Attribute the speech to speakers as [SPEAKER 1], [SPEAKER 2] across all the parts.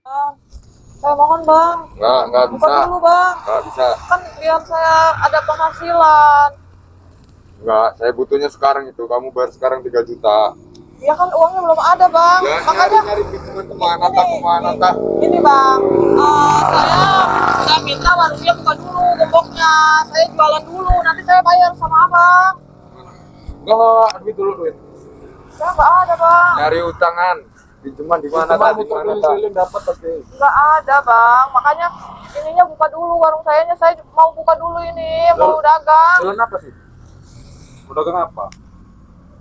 [SPEAKER 1] Bang, saya mohon bang,
[SPEAKER 2] Nggak
[SPEAKER 1] buka
[SPEAKER 2] bisa.
[SPEAKER 1] dulu bang.
[SPEAKER 2] Nggak bisa.
[SPEAKER 1] Kan biar saya ada penghasilan.
[SPEAKER 2] Nggak, saya butuhnya sekarang itu. Kamu bayar sekarang 3 juta.
[SPEAKER 1] Ya kan uangnya belum ada bang.
[SPEAKER 2] Ya,
[SPEAKER 1] Makanya
[SPEAKER 2] nyari pinjaman kemana tak?
[SPEAKER 1] ini bang, saya udah minta warungnya buka dulu gemboknya. Saya jualan dulu, nanti saya bayar sama abang.
[SPEAKER 2] Nggak, duit dulu, duit.
[SPEAKER 1] Saya nggak ada bang.
[SPEAKER 2] Nyari utangan. Pinjaman di mana tak? Di mana tak? Dapat pasti.
[SPEAKER 1] Nggak ada bang. Makanya ininya buka dulu warung sayanya. Saya mau buka dulu ini, mau dagang.
[SPEAKER 2] Jualan apa sih? Mau dagang apa?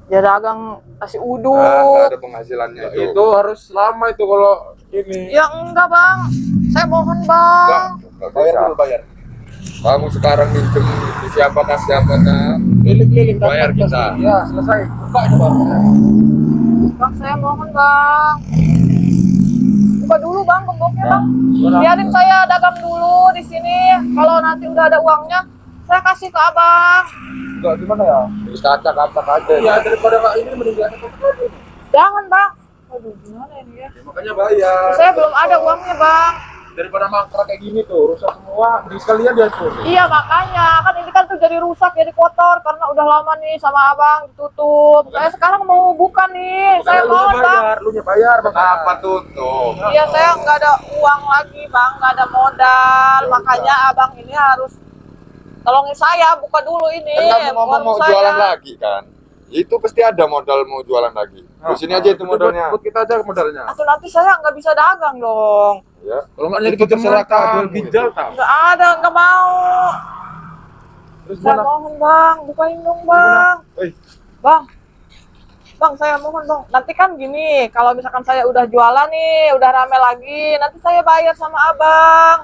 [SPEAKER 1] Ya dagang nasi
[SPEAKER 2] Nggak
[SPEAKER 1] uduk.
[SPEAKER 2] ada penghasilannya itu. Itu harus lama itu kalau ini.
[SPEAKER 1] Ya enggak bang. Saya mohon bang.
[SPEAKER 2] Nggak bayar dulu, bayar. Kamu sekarang minjem itu siapa tak? Keliling-keliling bayar kita.
[SPEAKER 3] Ya, selesai. Buka itu baru.
[SPEAKER 1] Bang, saya mohon bang. Buka dulu bang gemboknya bang. Biarin saya dagang dulu di sini. Kalau nanti udah ada uangnya, saya kasih ke abang.
[SPEAKER 3] Enggak gimana ya?
[SPEAKER 2] Kita acak-acak aja.
[SPEAKER 3] Ya daripada nggak ini mending dia
[SPEAKER 1] Jangan bang. Aduh gimana ini ya?
[SPEAKER 3] makanya bayar.
[SPEAKER 1] Saya belum ada uangnya bang.
[SPEAKER 3] Daripada mangkrak kayak gini tuh, rusak semua. Di sekalian dia tuh.
[SPEAKER 1] Iya makanya kan ini kan tuh jadi rusak jadi kotor karena udah lama nih sama abang ditutup. Saya sekarang mau buka nih. Saya
[SPEAKER 3] Lu
[SPEAKER 1] mohon bang.
[SPEAKER 3] bayar, lu bayar bang.
[SPEAKER 2] Apa tutup?
[SPEAKER 1] Iya saya nggak ada uang lagi bang, nggak ada modal. Makanya abang ini harus tolongin saya buka dulu ini.
[SPEAKER 2] Kan kamu ngomong
[SPEAKER 1] warung
[SPEAKER 2] mau
[SPEAKER 1] saya.
[SPEAKER 2] jualan lagi kan? Itu pasti ada modal mau jualan lagi. Di sini aja itu modalnya.
[SPEAKER 3] Buat kita aja modalnya.
[SPEAKER 1] Atau nanti saya nggak bisa dagang dong.
[SPEAKER 2] Ya.
[SPEAKER 3] Kalau nggak nyari
[SPEAKER 2] Itu
[SPEAKER 3] pinjaman,
[SPEAKER 2] terserah
[SPEAKER 3] jual
[SPEAKER 2] kamu
[SPEAKER 3] ginjal
[SPEAKER 2] itu.
[SPEAKER 3] tak?
[SPEAKER 1] Nggak ada, nggak mau.
[SPEAKER 3] Terus
[SPEAKER 1] Saya
[SPEAKER 3] mana?
[SPEAKER 1] mohon bang, bukain dong bang.
[SPEAKER 3] Eh,
[SPEAKER 1] Bang, bang saya mohon bang. Nanti kan gini, kalau misalkan saya udah jualan nih, udah rame lagi, nanti saya bayar sama abang.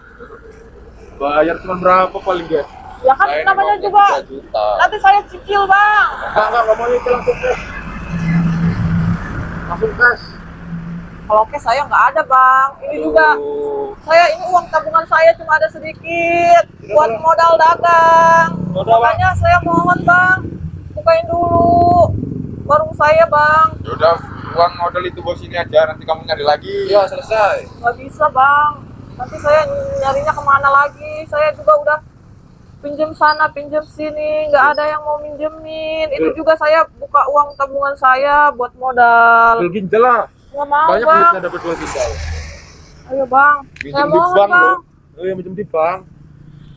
[SPEAKER 3] bayar cuma berapa paling guys?
[SPEAKER 1] Ya kan
[SPEAKER 2] Saya
[SPEAKER 1] namanya
[SPEAKER 2] maunya
[SPEAKER 1] juga.
[SPEAKER 2] 3 juta.
[SPEAKER 1] Nanti saya cicil bang.
[SPEAKER 3] Enggak mau itu langsung cash. Langsung cash.
[SPEAKER 1] Kalau cash saya nggak ada bang. Ini juga. Saya ini uang tabungan saya cuma ada sedikit buat modal dagang.
[SPEAKER 3] Modal, Bang.
[SPEAKER 1] Makanya saya mohon bang, bukain dulu warung saya bang.
[SPEAKER 2] Ya udah, uang modal itu bos ini aja, nanti kamu nyari lagi.
[SPEAKER 3] Iya, selesai.
[SPEAKER 1] Nggak bisa bang. Nanti saya nyarinya kemana lagi? Saya juga udah pinjem sana, pinjem sini, nggak ada yang mau minjemin. Itu juga saya buka uang tabungan saya buat modal.
[SPEAKER 3] Jual ginjal lah.
[SPEAKER 1] Nggak mau
[SPEAKER 3] Banyak
[SPEAKER 1] bang.
[SPEAKER 3] duitnya dapat jual ginjal.
[SPEAKER 1] Ayo bang,
[SPEAKER 2] Minjem
[SPEAKER 1] saya
[SPEAKER 2] di
[SPEAKER 1] mohon
[SPEAKER 2] bank
[SPEAKER 1] bang.
[SPEAKER 2] loh.
[SPEAKER 3] Oh ya minjem di bank.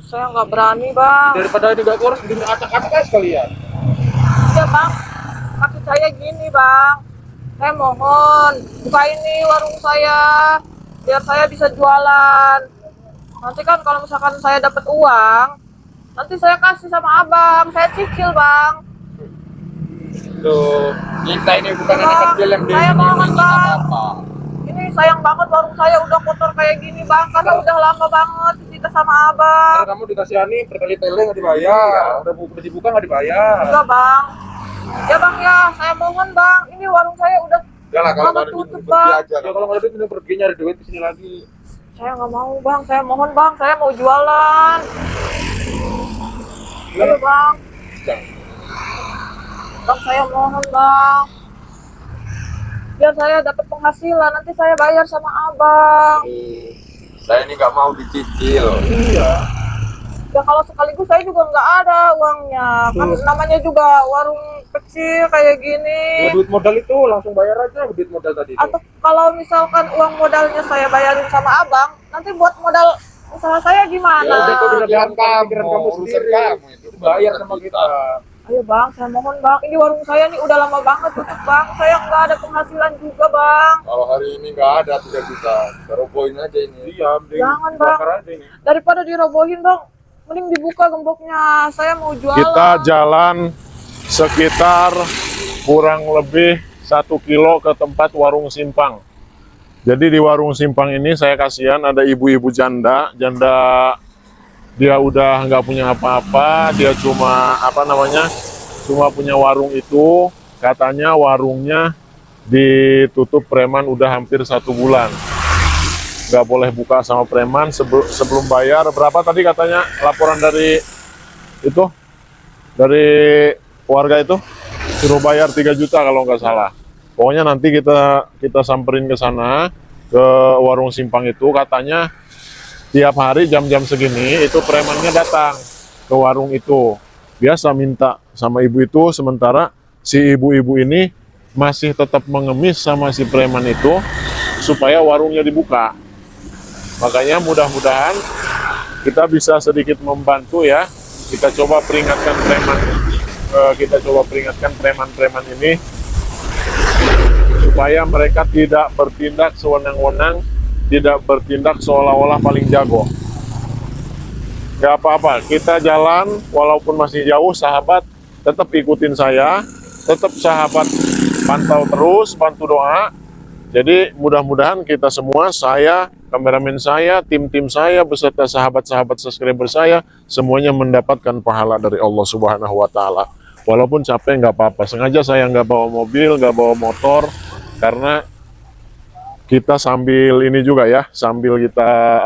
[SPEAKER 1] Saya nggak berani bang.
[SPEAKER 3] Daripada ini nggak kurus, mending acak-acak aja sekalian.
[SPEAKER 1] Iya bang, kaki saya gini bang. Saya mohon buka ini warung saya biar saya bisa jualan. Nanti kan kalau misalkan saya dapat uang, nanti saya kasih sama abang. Saya cicil bang.
[SPEAKER 2] Tuh, kita ini bukan
[SPEAKER 1] Bang,
[SPEAKER 2] anak kecil yang
[SPEAKER 1] saya mohon, Bang.
[SPEAKER 2] apa.
[SPEAKER 1] Ini sayang banget warung saya udah kotor kayak gini bang, karena udah lama banget kita sama abang.
[SPEAKER 3] Karena kamu dikasihani berkali-kali nggak dibayar. Udah dibuka nggak dibayar.
[SPEAKER 1] Enggak bang. Ya bang ya, saya mohon bang. Ini warung saya udah
[SPEAKER 2] Udah lah, kalau
[SPEAKER 1] lama
[SPEAKER 2] ada
[SPEAKER 1] tutup
[SPEAKER 2] duit
[SPEAKER 1] bang.
[SPEAKER 2] pergi aja.
[SPEAKER 3] Ya kalau nggak ada duit, mending pergi nyari duit di sini lagi.
[SPEAKER 1] Saya nggak mau bang, saya mohon bang, saya mau jualan. Ayo bang. Bang saya mohon bang. Biar saya dapat penghasilan, nanti saya bayar sama abang.
[SPEAKER 2] Saya ini nggak mau dicicil.
[SPEAKER 3] Iya.
[SPEAKER 1] Ya kalau sekaligus saya juga nggak ada uangnya. Kan namanya juga warung kecil kayak gini.
[SPEAKER 3] Ya, duit modal itu langsung bayar aja duit modal tadi itu.
[SPEAKER 1] Atau kalau misalkan uang modalnya saya bayarin sama abang, nanti buat modal usaha saya gimana?
[SPEAKER 3] Ya udah, itu udah
[SPEAKER 2] Pikiran
[SPEAKER 3] pikiran kamu
[SPEAKER 2] urusan
[SPEAKER 3] sendiri.
[SPEAKER 2] kamu itu.
[SPEAKER 3] Bayar sama kita.
[SPEAKER 1] Ayo bang, saya mohon bang. Ini warung saya nih udah lama banget tutup bang. Saya nggak ada penghasilan juga bang.
[SPEAKER 2] Kalau hari ini nggak ada 3 juta, robohin aja ini.
[SPEAKER 3] Iya, mending
[SPEAKER 1] Jangan, Bang.
[SPEAKER 3] bakar aja ini.
[SPEAKER 1] Daripada dirobohin bang, mending dibuka gemboknya. Saya mau jualan.
[SPEAKER 4] Kita jalan sekitar kurang lebih 1 kilo ke tempat warung simpang. Jadi di warung simpang ini saya kasihan ada ibu-ibu janda dia udah nggak punya apa-apa, dia cuma cuma punya warung itu. Katanya warungnya ditutup preman udah hampir 1 bulan. Nggak boleh buka sama preman sebelum bayar. Berapa tadi katanya laporan dari itu? Dari warga itu suruh bayar 3 juta kalau nggak salah. Pokoknya nanti kita samperin ke sana, ke ke warung simpang itu, katanya tiap hari jam-jam segini itu premannya datang ke warung itu. Biasa minta sama ibu itu, sementara si ibu-ibu ini masih tetap mengemis sama si preman itu supaya warungnya dibuka. Makanya mudah-mudahan kita bisa sedikit membantu ya. Kita coba peringatkan preman ini supaya mereka tidak bertindak sewenang-wenang, tidak bertindak seolah-olah paling jago. Gak apa-apa, kita jalan walaupun masih jauh, sahabat, tetap ikutin saya, tetap sahabat pantau terus, bantu doa. Jadi mudah-mudahan kita semua, saya, kameramen saya, tim-tim saya, beserta sahabat-sahabat subscriber saya, semuanya mendapatkan pahala dari Allah Subhanahu wa Ta'ala. Walaupun capek nggak apa-apa. Sengaja saya nggak bawa mobil, nggak bawa motor, karena kita sambil ini juga ya, sambil kita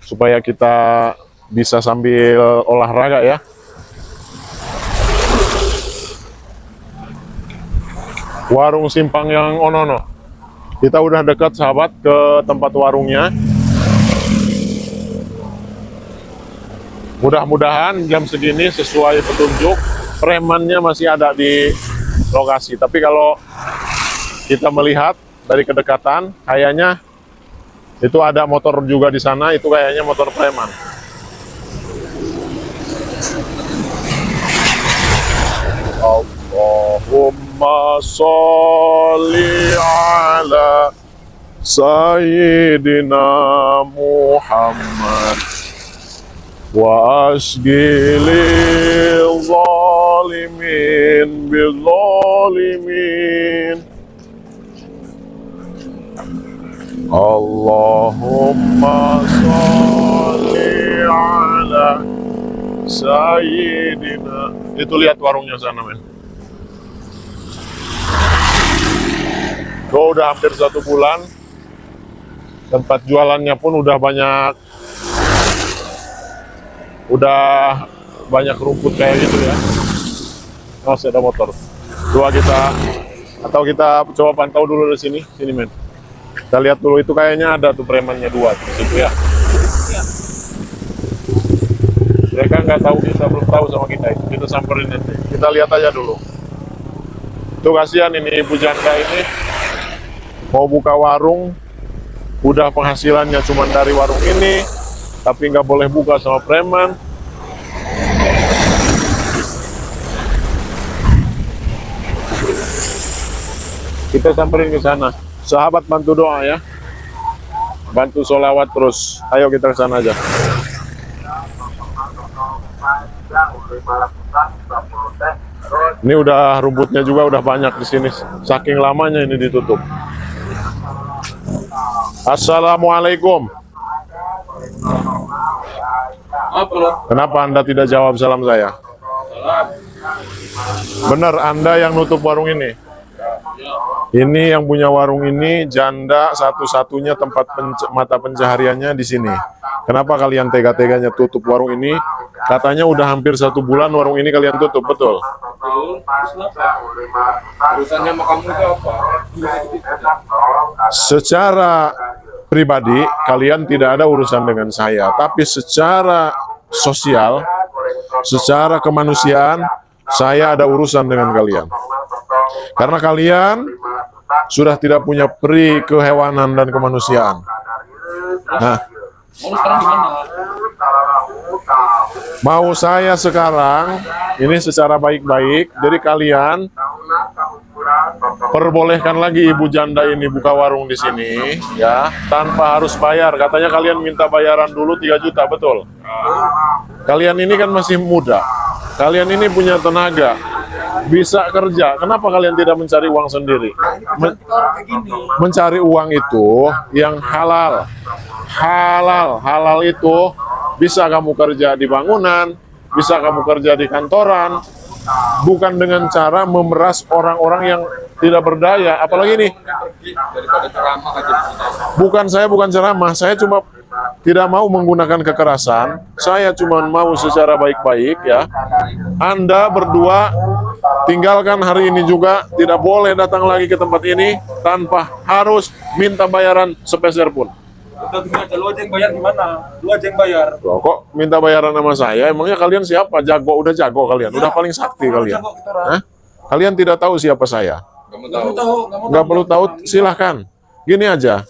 [SPEAKER 4] supaya kita bisa sambil olahraga ya. Warung simpang yang Onono. Kita udah dekat sahabat ke tempat warungnya. Mudah-mudahan jam segini sesuai petunjuk, premannya masih ada di lokasi. Tapi kalau kita melihat dari kedekatan, kayaknya itu ada motor juga di sana, itu kayaknya motor preman. Allahumma sholli ala Sayyidina Muhammad wa asgilil zalimin bil zalimin. Allahumma sholli ala Sayyidina. Itu lihat warungnya sana, men. Tuh udah hampir 1 bulan. Tempat jualannya pun udah banyak rumput kayak gitu ya. Masih ada motor. Kita coba pantau dulu di sini, men. Kita lihat dulu, itu kayaknya ada tuh premannya 2 di situ ya. Mereka nggak tahu, kita belum tahu sama kita. Kita samperin nanti. Kita lihat aja dulu. Tuh kasihan ini ibu janda ini mau buka warung, udah penghasilannya cuma dari warung ini, tapi nggak boleh buka sama preman. Kita samperin ke sana. Sahabat bantu doa ya, bantu sholawat terus. Ayo kita ke sana aja. Ini udah rumputnya juga udah banyak di sini. Saking lamanya ini ditutup. Assalamualaikum. Kenapa Anda tidak jawab salam saya? Benar, Anda yang nutup warung ini? Ini yang punya warung ini, janda satu-satunya tempat mata pencahariannya di sini. Kenapa kalian tega-teganya tutup warung ini? Katanya udah hampir 1 bulan warung ini kalian tutup, betul?
[SPEAKER 2] Urusannya sama kamu itu apa?
[SPEAKER 4] Secara pribadi, kalian tidak ada urusan dengan saya. Tapi secara sosial, secara kemanusiaan, saya ada urusan dengan kalian. Karena kalian sudah tidak punya peri kehewanan dan kemanusiaan. Nah, mau saya sekarang ini secara baik-baik, jadi kalian perbolehkan lagi ibu janda ini buka warung di sini ya, tanpa harus bayar. Katanya kalian minta bayaran dulu 3 juta, betul? Kalian ini kan masih muda, kalian ini punya tenaga, bisa kerja. Kenapa kalian tidak mencari uang sendiri? Mencari uang itu yang halal. Halal itu bisa kamu kerja di bangunan, bisa kamu kerja di kantoran, bukan dengan cara memeras orang-orang yang tidak berdaya. Apalagi nih, bukan ceramah, saya cuma tidak mau menggunakan kekerasan. Saya cuma mau secara baik-baik ya. Anda berdua tinggalkan hari ini juga, tidak boleh datang lagi ke tempat ini tanpa harus minta bayaran sepeser pun.
[SPEAKER 3] Udah gini aja, lu aja yang bayar gimana? Lu aja yang bayar.
[SPEAKER 4] Loh, kok minta bayaran sama saya? Emangnya kalian siapa? Udah jago kalian, udah paling sakti kalian.
[SPEAKER 3] Jago kita, Ra.
[SPEAKER 4] Hah? Kalian tidak tahu siapa saya?
[SPEAKER 2] Kamu
[SPEAKER 3] Nggak
[SPEAKER 2] tahu.
[SPEAKER 4] Nggak perlu tahu, silahkan. Gini aja,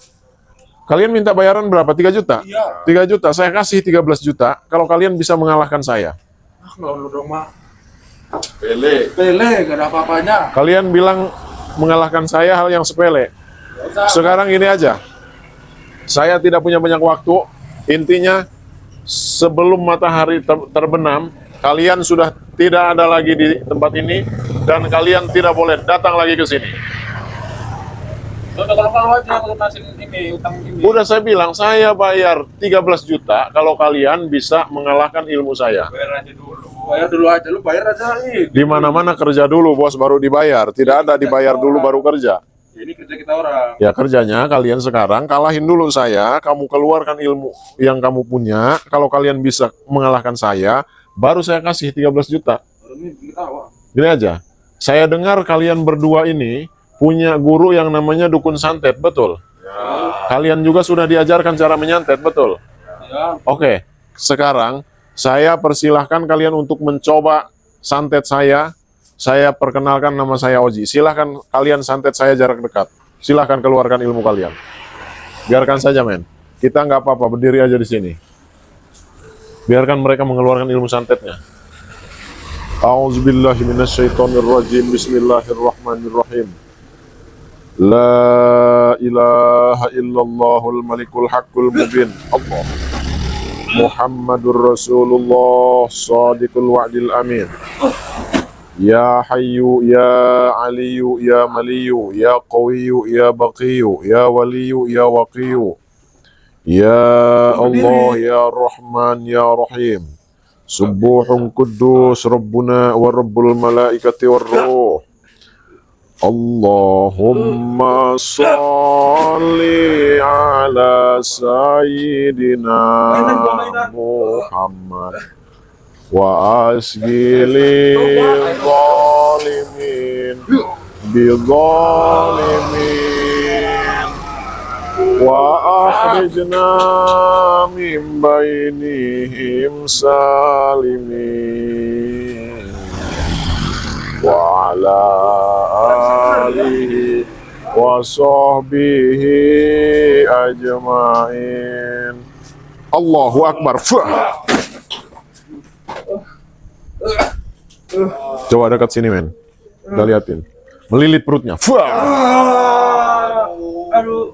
[SPEAKER 4] kalian minta bayaran berapa? 3 juta?
[SPEAKER 3] Iya.
[SPEAKER 4] 3 juta, saya kasih 13 juta kalau kalian bisa mengalahkan saya.
[SPEAKER 3] Ah, kalau lu dong mah.
[SPEAKER 2] Pele.
[SPEAKER 3] Pele, gak ada apa-apanya.
[SPEAKER 4] Kalian bilang mengalahkan saya hal yang sepele. Sekarang ini aja, saya tidak punya banyak waktu. Intinya, sebelum matahari terbenam, kalian sudah tidak ada lagi di tempat ini, dan kalian tidak boleh datang lagi ke sini.
[SPEAKER 3] Udah kalau aja lunasin ini, utang ini.
[SPEAKER 4] Udah saya bilang, saya bayar 13 juta kalau kalian bisa mengalahkan ilmu saya.
[SPEAKER 2] Bayar aja dulu.
[SPEAKER 3] Bayar dulu aja, lu bayar aja ini.
[SPEAKER 4] Di mana-mana kerja dulu, bos, baru dibayar. Tidak ada dibayar dulu baru kerja.
[SPEAKER 3] Ini kerja kita orang.
[SPEAKER 4] Ya kerjanya kalian sekarang kalahin dulu saya, kamu keluarkan ilmu yang kamu punya. Kalau kalian bisa mengalahkan saya, baru saya kasih 13 juta.
[SPEAKER 3] Ini kita awak.
[SPEAKER 4] Gini aja, saya dengar kalian berdua ini punya guru yang namanya dukun santet, betul? Kalian juga sudah diajarkan cara menyantet, betul?
[SPEAKER 3] Ya.
[SPEAKER 4] Oke, sekarang saya persilahkan kalian untuk mencoba santet saya. Saya perkenalkan, nama saya Oji. Silahkan kalian santet saya jarak dekat. Silahkan keluarkan ilmu kalian. Biarkan saja, men. Kita nggak apa-apa, berdiri aja di sini. Biarkan mereka mengeluarkan ilmu santetnya. A'udzubillahi minasyaitonirrajim. Bismillahirrahmanirrahim. La ilaha illallahul malikul haqqul mubin. Allah. Muhammadur Rasulullah Shadiqul wa'dil amin. Ya Hayyu Ya Aliyu Ya Maliyu Ya Qawiyu Ya Baqiyu Ya Waliyu Ya Waqiyu Ya Allah Ya Rahman Ya Rahim. Subuhun Kudus Rabbuna wa Rabbul Malaikati war Ruh. Allahumma salli ala Sayyidina Muhammad wa asgilil zalimin bidzalimin wa akhrijna min bainihim salimin wa ala alihi wa sahbihi ajma'in. Allahu Akbar. Coba dekat sini, men. Kita liatin. Melilit perutnya.
[SPEAKER 3] Aduh.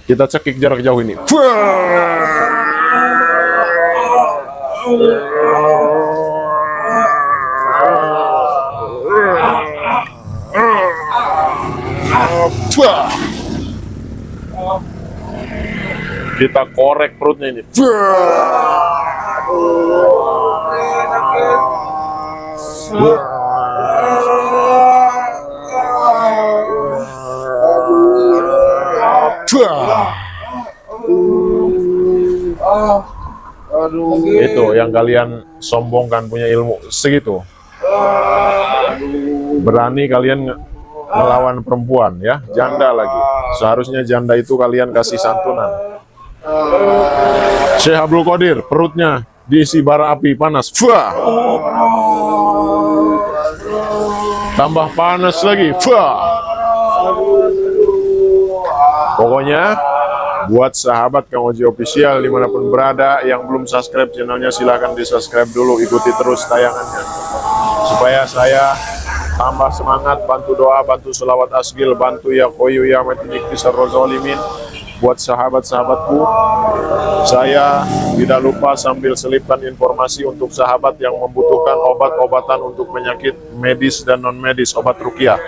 [SPEAKER 4] Kita cekik jarak jauh ini. Kita korek perutnya ini. Itu yang kalian sombongkan punya ilmu segitu. Berani kalian melawan perempuan, ya, janda lagi. Seharusnya janda itu kalian kasih santunan. Syekh Abdul Qadir, perutnya diisi bara api panas. Tambah panas lagi. Pokoknya buat sahabat Kang Oji Official dimanapun berada yang belum subscribe channelnya, silahkan di subscribe dulu, ikuti terus tayangannya supaya saya tambah semangat. Bantu doa, bantu selawat asgil, bantu ya koyu ya matinik kisar rozolimin. Buat sahabat-sahabatku, saya tidak lupa sambil selipkan informasi untuk sahabat yang membutuhkan obat-obatan untuk penyakit medis dan non-medis, obat ruqyah.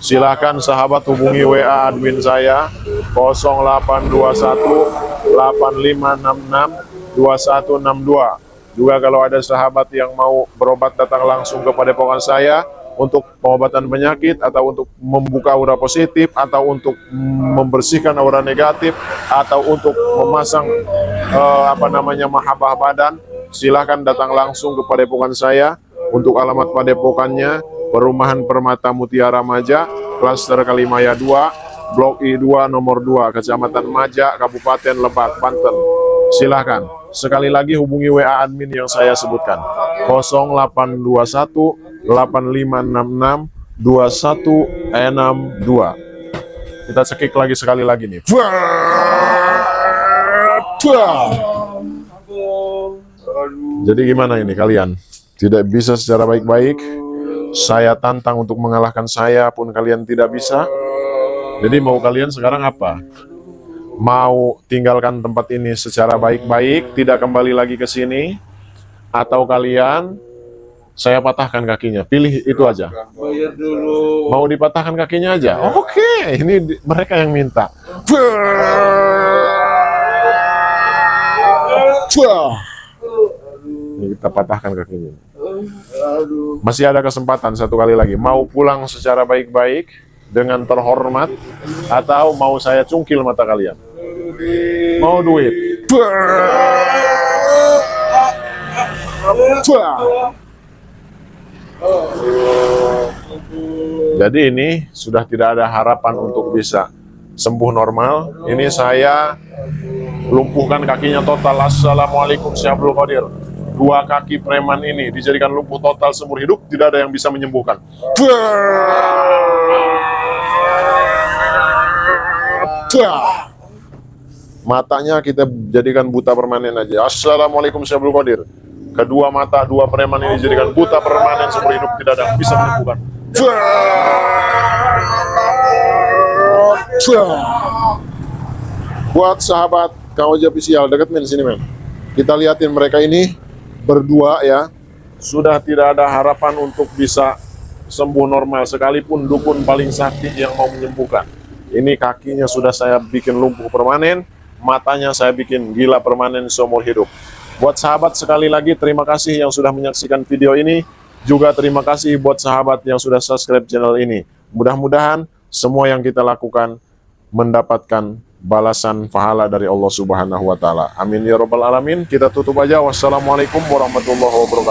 [SPEAKER 4] Silahkan sahabat hubungi WA admin saya 0821 8566 2162. Juga kalau ada sahabat yang mau berobat, datang langsung ke padepokan saya untuk pengobatan penyakit, atau untuk membuka aura positif, atau untuk membersihkan aura negatif, atau untuk memasang mahabbah badan. Silahkan datang langsung ke padepokan saya Untuk alamat padepokannya, Perumahan Permata Mutiara Maja, Klaster Kalimaya 2, Blok I2 nomor 2, Kecamatan Maja, Kabupaten Lebak, Banten. Silahkan, sekali lagi hubungi WA admin yang saya sebutkan, 0821 8566 2162. Kita cekik lagi sekali lagi nih. Jadi gimana ini kalian? Tidak bisa secara baik-baik. Saya tantang untuk mengalahkan saya pun kalian tidak bisa. Jadi mau kalian sekarang apa? Mau tinggalkan tempat ini secara baik-baik, tidak kembali lagi ke sini, atau kalian saya patahkan kakinya? Pilih itu aja.
[SPEAKER 3] Bayar dulu.
[SPEAKER 4] Mau dipatahkan kakinya aja? Oke, ini mereka yang minta. Ini kita patahkan kakinya. Masih ada kesempatan satu kali lagi. Mau pulang secara baik-baik dengan terhormat, atau mau saya cungkil mata kalian? Mau duit? Jadi ini sudah tidak ada harapan untuk bisa sembuh normal. Ini saya lumpuhkan kakinya total. Assalamualaikum Syekh Abdul Qadir. Dua kaki preman ini dijadikan lumpuh total seumur hidup, tidak ada yang bisa menyembuhkan. Matanya kita jadikan buta permanen aja. Assalamualaikum Syekh Abdul Qadir. Kedua mata dua preman ini dijadikan buta permanen seumur hidup, tidak ada yang bisa menyembuhkan. Buat sahabat Kawaja Official, dekat men sini men. Kita liatin mereka ini berdua ya, sudah tidak ada harapan untuk bisa sembuh normal, sekalipun dukun paling sakti yang mau menyembuhkan. Ini kakinya sudah saya bikin lumpuh permanen, matanya saya bikin gila permanen seumur hidup. Buat sahabat sekali lagi terima kasih yang sudah menyaksikan video ini. Juga terima kasih buat sahabat yang sudah subscribe channel ini. Mudah-mudahan semua yang kita lakukan mendapatkan balasan pahala dari Allah Subhanahu wa Ta'ala. Amin ya Rabbal Alamin. Kita tutup aja. Wassalamualaikum warahmatullahi wabarakatuh.